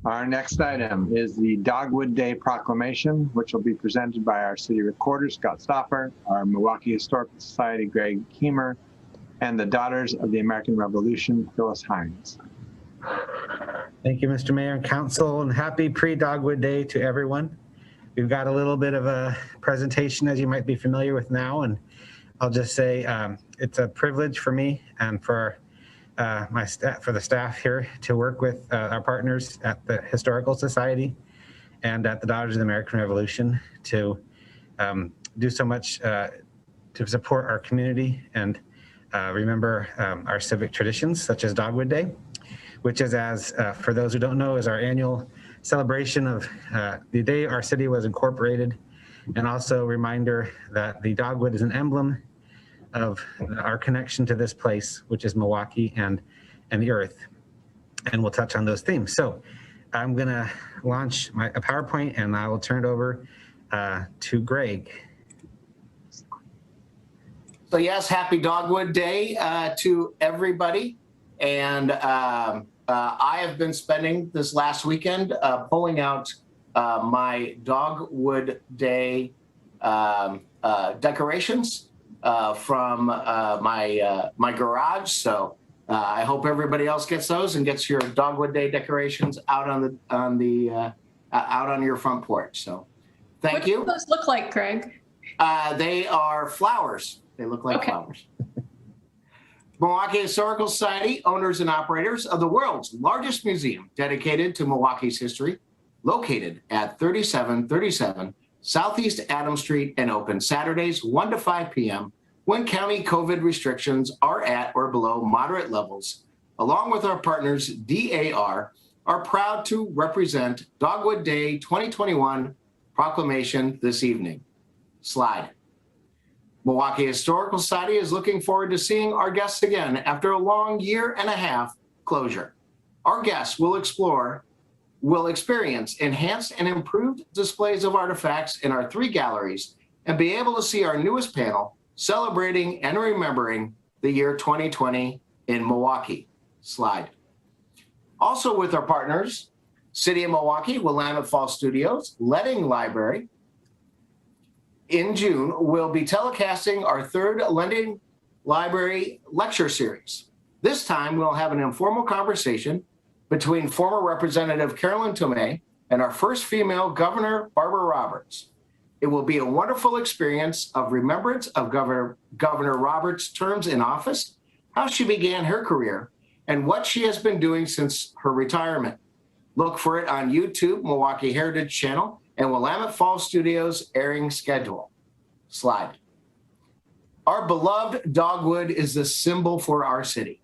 Our next item is the Dogwood Day Proclamation, which will be presented by our city recorder, Scott Stauffer, our Milwaukie Historical Society, Greg Keemer, and the Daughters of the American Revolution, Phyllis Hines. Thank you, Mr. Mayor and Council, and happy pre-Dogwood Day to everyone. We've got a little bit of a presentation, as you might be familiar with now, and I'll just say it's a privilege for me and for the staff here to work with our partners at the Historical Society and at the Daughters of the American Revolution to do so much to support our community and remember our civic traditions, such as Dogwood Day, which is, as for those who don't know, is our annual celebration of the day our city was incorporated, and also a reminder that the dogwood is an emblem of our connection to this place, which is Milwaukie and the earth. And we'll touch on those themes. So I'm gonna launch a PowerPoint and I will turn it over to Greg. So yes, happy Dogwood Day to everybody. And I have been spending this last weekend pulling out my Dogwood Day decorations from my garage. So I hope everybody else gets those and gets your Dogwood Day decorations out on your front porch. So thank you. What do those look like, Greg? They are flowers. They look like flowers. Milwaukie Historical Society, owners and operators of the world's largest museum dedicated to Milwaukee's history, located at 3737 Southeast Adams Street and open Saturdays 1 to 5 p.m. when county COVID restrictions are at or below moderate levels. Along with our partners, DAR, are proud to represent Dogwood Day 2021 Proclamation this evening. Slide. Milwaukie Historical Society is looking forward to seeing our guests again after a long year-and-a-half closure. Our guests will experience enhanced and improved displays of artifacts in our 3 galleries and be able to see our newest panel celebrating and remembering the year 2020 in Milwaukie. Slide. Also with our partners, City of Milwaukie, Willamette Falls Studios, Leading Library, in June, we'll be telecasting our 3rd Lending Library lecture series. This time, we'll have an informal conversation between former Representative Carolyn Tomei and our first female Governor, Barbara Roberts. It will be a wonderful experience of remembrance of Governor Roberts' terms in office, how she began her career, and what she has been doing since her retirement. Look for it on YouTube, Milwaukie Heritage Channel, and Willamette Falls Studios airing schedule. Slide. Our beloved dogwood is the symbol for our city.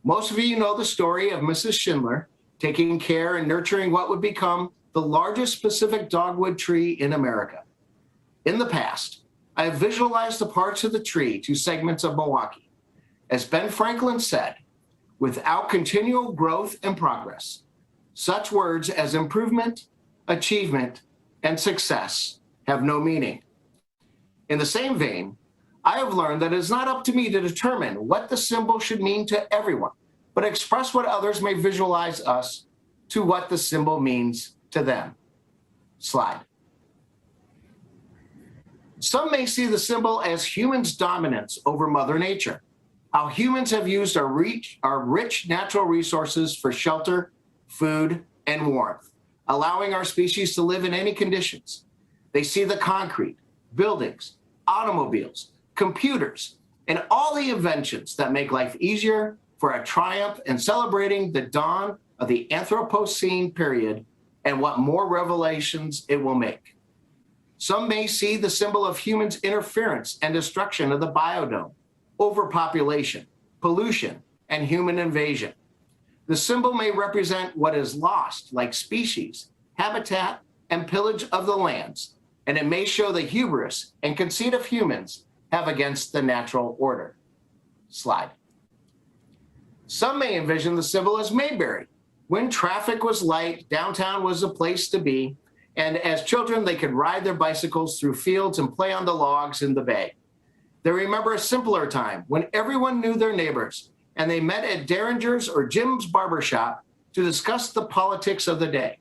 Most of you know the story of Mrs. Schindler taking care and nurturing what would become the largest Pacific dogwood tree in America. In the past, I have visualized the parts of the tree to segments of Milwaukie. As Ben Franklin said, without continual growth and progress, such words as improvement, achievement, and success have no meaning. In the same vein, I have learned that it is not up to me to determine what the symbol should mean to everyone, but express what others may visualize us to what the symbol means to them. Slide. Some may see the symbol as humans' dominance over Mother Nature, how humans have used our rich natural resources for shelter, food, and warmth, allowing our species to live in any conditions. They see the concrete, buildings, automobiles, computers, and all the inventions that make life easier for a triumph and celebrating the dawn of the Anthropocene period and what more revelations it will make. Some may see the symbol of humans' interference and destruction of the biodome, overpopulation, pollution, and human invasion. The symbol may represent what is lost, like species, habitat, and pillage of the lands, and it may show the hubris and conceit of humans have against the natural order. Slide. Some may envision the symbol as Mayberry. When traffic was light, downtown was a place to be, and as children, they could ride their bicycles through fields and play on the logs in the bay. They remember a simpler time when everyone knew their neighbors, and they met at Derringer's or Jim's barbershop to discuss the politics of the day.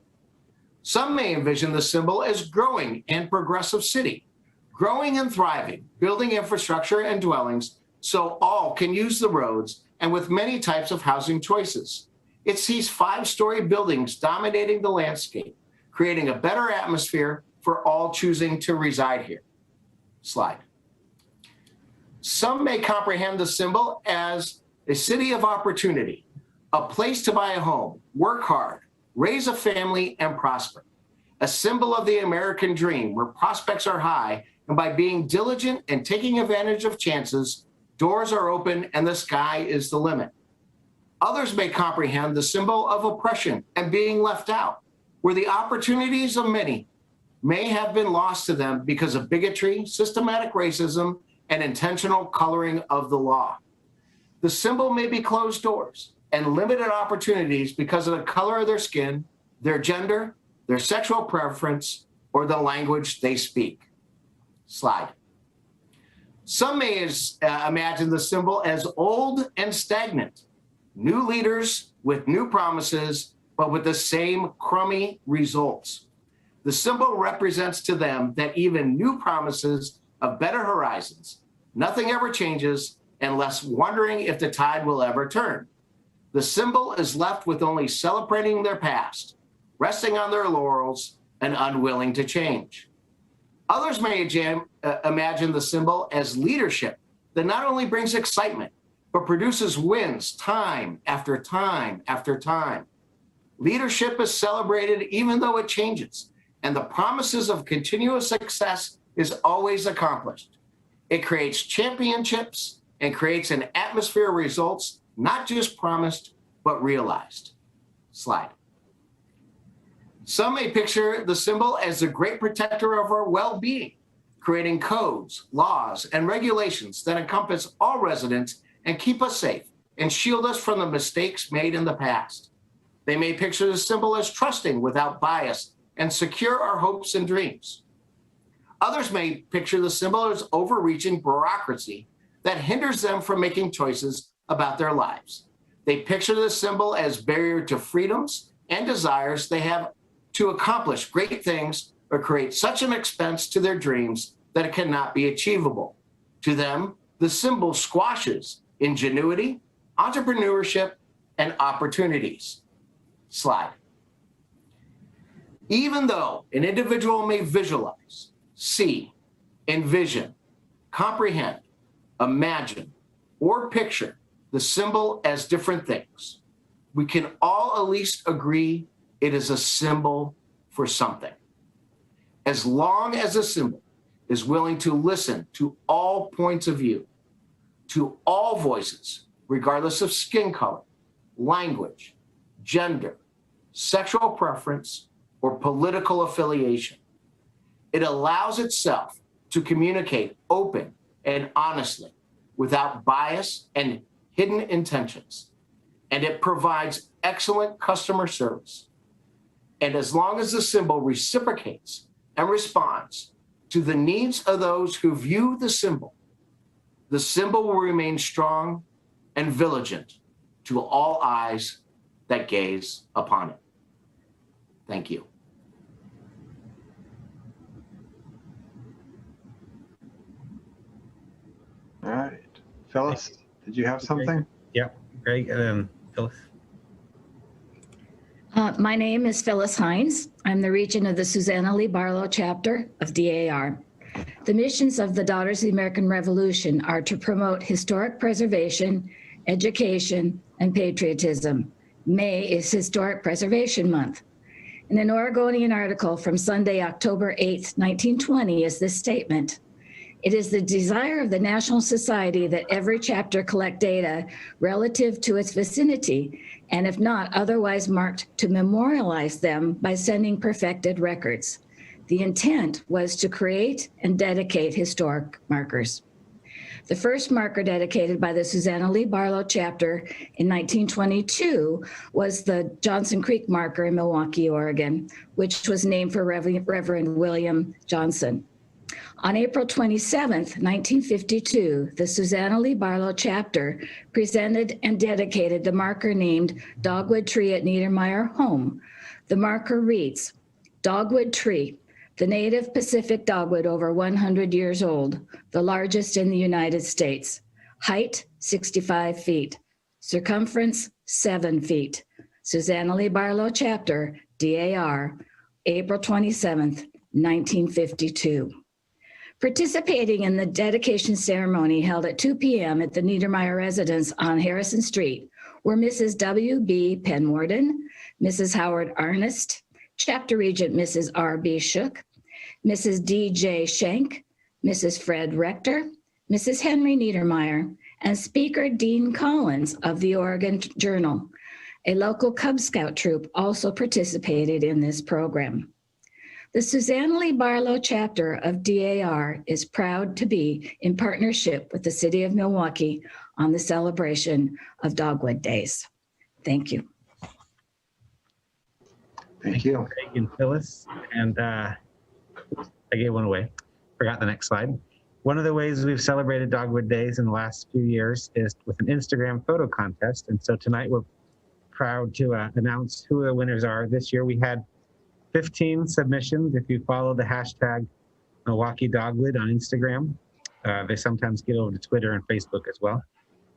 Some may envision the symbol as growing and progressive city, growing and thriving, building infrastructure and dwellings so all can use the roads and with many types of housing choices. It sees 5-story buildings dominating the landscape, creating a better atmosphere for all choosing to reside here. Slide. Some may comprehend the symbol as a city of opportunity, a place to buy a home, work hard, raise a family, and prosper. A symbol of the American dream where prospects are high, and by being diligent and taking advantage of chances, doors are open and the sky is the limit. Others may comprehend the symbol of oppression and being left out, where the opportunities of many may have been lost to them because of bigotry, systematic racism, and intentional coloring of the law. The symbol may be closed doors and limited opportunities because of the color of their skin, their gender, their sexual preference, or the language they speak. Slide. Some may imagine the symbol as old and stagnant, new leaders with new promises, but with the same crummy results. The symbol represents to them that even new promises of better horizons, nothing ever changes unless wondering if the tide will ever turn. The symbol is left with only celebrating their past, resting on their laurels, and unwilling to change. Others may imagine the symbol as leadership that not only brings excitement, but produces wins time after time after time. Leadership is celebrated even though it changes, and the promises of continuous success is always accomplished. It creates championships and creates an atmosphere of results, not just promised, but realized. Slide. Some may picture the symbol as the great protector of our well-being, creating codes, laws, and regulations that encompass all residents and keep us safe and shield us from the mistakes made in the past. They may picture the symbol as trusting without bias and secure our hopes and dreams. Others may picture the symbol as overreaching bureaucracy that hinders them from making choices about their lives. They picture the symbol as barrier to freedoms and desires they have to accomplish great things or create such an expense to their dreams that it cannot be achievable. To them, the symbol squashes ingenuity, entrepreneurship, and opportunities. Slide. Even though an individual may visualize, see, envision, comprehend, imagine, or picture the symbol as different things, we can all at least agree it is a symbol for something. As long as a symbol is willing to listen to all points of view, to all voices, regardless of skin color, language, gender, sexual preference, or political affiliation, it allows itself to communicate open and honestly without bias and hidden intentions. And it provides excellent customer service. And as long as the symbol reciprocates and responds to the needs of those who view the symbol will remain strong and vigilant to all eyes that gaze upon it. Thank you. All right. Phyllis, did you have something? Yep. Greg, Phyllis. My name is Phyllis Hines. I'm the regent of the Susanna Lee Barlow chapter of DAR. The missions of the Daughters of the American Revolution are to promote historic preservation, education, and patriotism. May is Historic Preservation Month. In an Oregonian article from Sunday, October 8th, 1920 is this statement: "It is the desire of the National Society that every chapter collect data relative to its vicinity, and if not otherwise marked, to memorialize them by sending perfected records." The intent was to create and dedicate historic markers. The first marker dedicated by the Susanna Lee Barlow chapter in 1922 was the Johnson Creek marker in Milwaukie, Oregon, which was named for Reverend William Johnson. On April 27th, 1952, the Susanna Lee Barlow chapter presented and dedicated the marker named Dogwood Tree at Niedermeyer Home. The marker reads, Dogwood Tree, the native Pacific dogwood over 100 years old, the largest in the United States. Height, 65 feet. Circumference, 7 feet. Susanna Lee Barlow chapter, DAR, April 27th, 1952. Participating in the dedication ceremony held at 2 p.m. at the Niedermeyer residence on Harrison Street were Mrs. W.B. Penwarden, Mrs. Howard Arnest, Chapter Regent Mrs. R.B. Shook, Mrs. D.J. Schenk, Mrs. Fred Rector, Mrs. Henry Niedermeyer, and Speaker Dean Collins of the Oregon Journal. A local Cub Scout troop also participated in this program. The Susanna Lee Barlow chapter of DAR is proud to be in partnership with the City of Milwaukee on the celebration of Dogwood Days. Thank you. Thank you. Craig and Phyllis. And I gave one away. Forgot the next slide. One of the ways we've celebrated Dogwood Days in the last few years is with an Instagram photo contest. And so tonight we're proud to announce who the winners are. This year we had 15 submissions. If you follow the hashtag Milwaukie Dogwood on Instagram, they sometimes get over to Twitter and Facebook as well.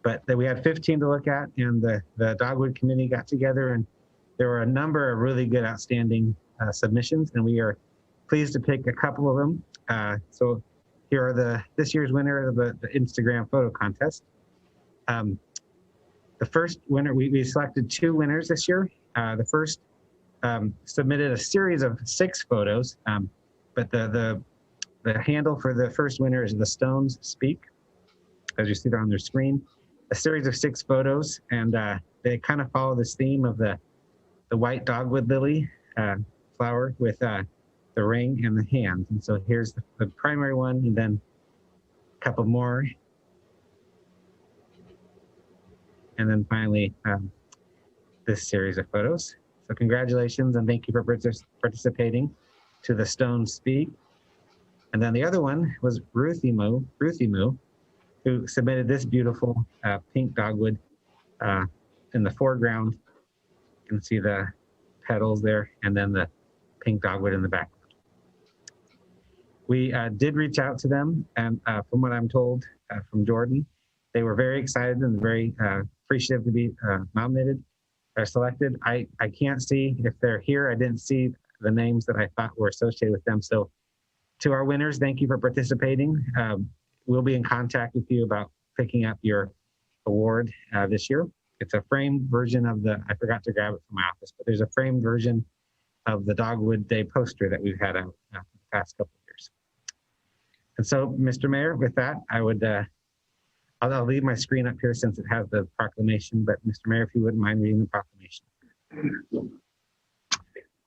But we had 15 to look at, and the Dogwood committee got together, and there were a number of really good, outstanding submissions, and we are pleased to pick a couple of them. So here are this year's winner of the Instagram photo contest. The first winner, we selected 2 winners this year. The first submitted a series of 6 photos, but the handle for the first winner is The Stones Speak, as you see there on their screen. A series of 6 photos, and they kind of follow this theme of the white dogwood lily flower with the ring and the hands. And so here's the primary one, and then a couple more. And then finally, this series of photos. So congratulations, and thank you for participating to The Stones Speak. And then the other one was Ruthie Moo, who submitted this beautiful pink dogwood in the foreground. You can see the petals there, and then the pink dogwood in the background. We did reach out to them, and from what I'm told from Jordan, they were very excited and very appreciative to be nominated or selected. I can't see if they're here. I didn't see the names that I thought were associated with them. So to our winners, thank you for participating. We'll be in contact with you about picking up your award this year. It's a framed version of I forgot to grab it from my office, but there's a framed version of the Dogwood Day poster that we've had out the past couple of years. And so, Mr. Mayor, with that, I would, I'll leave my screen up here since it has the proclamation, but Mr. Mayor, if you wouldn't mind reading the proclamation.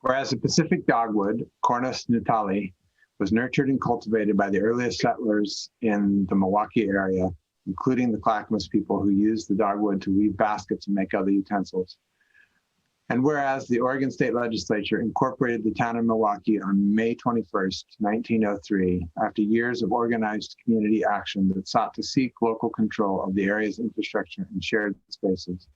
Whereas the Pacific dogwood, Cornus natali, was nurtured and cultivated by the earliest settlers in the Milwaukee area, including the Clackamas people who used the dogwood to weave baskets and make other utensils. And whereas the Oregon State Legislature incorporated the town of Milwaukee on May 21st, 1903, after years of organized community action that sought to seek local control of the area's infrastructure and shared spaces.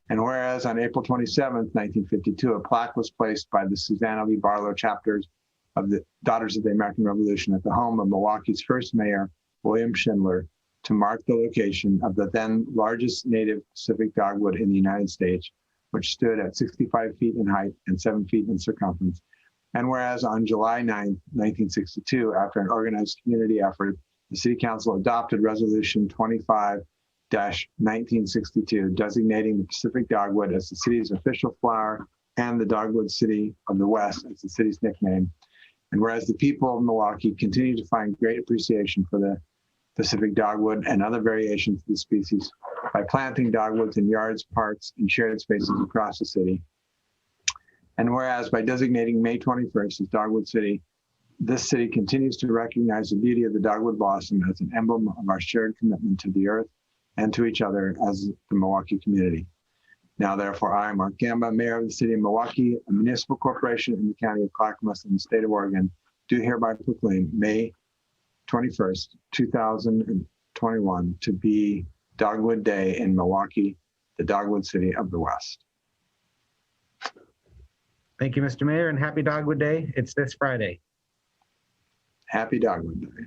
And whereas on April 27th, 1952, a plaque was placed by the Susanna Lee Barlow chapters of the Daughters of the American Revolution at the home of Milwaukee's first mayor, William Schindler, to mark the location of the then largest native Pacific dogwood in the United States, which stood at 65 feet in height and 7 feet in circumference. And whereas on July 9, 1962, after an organized community effort, the City Council adopted Resolution 25-1962, designating the Pacific dogwood as the city's official flower and the Dogwood City of the West as the city's nickname. And whereas the people of Milwaukee continue to find great appreciation for the Pacific dogwood and other variations of the species by planting dogwoods in yards, parks, and shared spaces across the city. And whereas by designating May 21st as Dogwood City, this city continues to recognize the beauty of the dogwood blossom as an emblem of our shared commitment to the earth and to each other as the Milwaukee community. Now, therefore, I, Mark Gamba, Mayor of the City of Milwaukee, a municipal corporation in the County of Clackamas in the state of Oregon, do hereby proclaim May 21st, 2021 to be Dogwood Day in Milwaukie, the Dogwood City of the West. Thank you, Mr. Mayor, and happy Dogwood Day. It's this Friday. Happy Dogwood Day.